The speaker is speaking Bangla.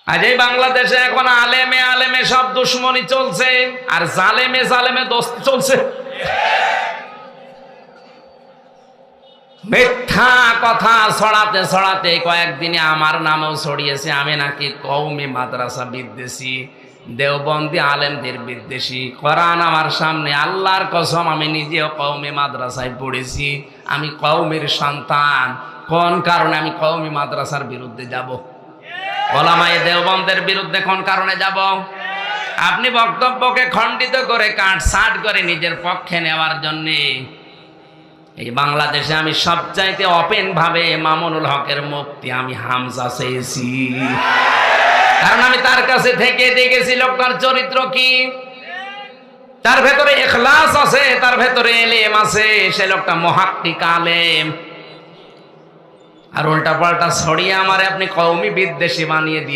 আজ এই বাংলাদেশে এখন আলেমে আলেমে সব দুশ্মনী চলছে, আর জালেমে জালেমে দোস্তি চলছে। মিথ্যা কথা ছড়াতে ছড়াতে কয়েকদিনে আমার নামেও ছড়িয়েছে আমি নাকি কওমি মাদ্রাসা বিদ্বেষী, দেওবন্দি আলেমদের বিদ্বেষী। কোরআন আমার সামনে, আল্লাহর কসম আমি নিজেও কওমি মাদ্রাসায় পড়েছি, আমি কওমির সন্তান। কোন কারণে আমি কওমি মাদ্রাসার বিরুদ্ধে যাব? ওলামায়ে দেওবন্দের বিরুদ্ধে কোন কারণে যাব? আপনি বক্তব্যকে খণ্ডিত করে কাটছাঁট করে নিজের পক্ষে নেওয়ার জন্যে। এই বাংলাদেশে আমি সবচাইতে ওপেন ভাবে মামুনুল হকের মুক্তি আমি হামজা চেয়েছি, কারণ আমি তার কাছে থেকে দেখেছি লোকটার চরিত্র কি। তার ভেতরে ইখলাস আছে, তার ভেতরে ইলম আছে, সে লোকটা মুহাক্কিক আলেম। আর উল্টা পাল্টা ছড়িয়ে আমারে আপনি কওমি বিদ্বেষী বানিয়ে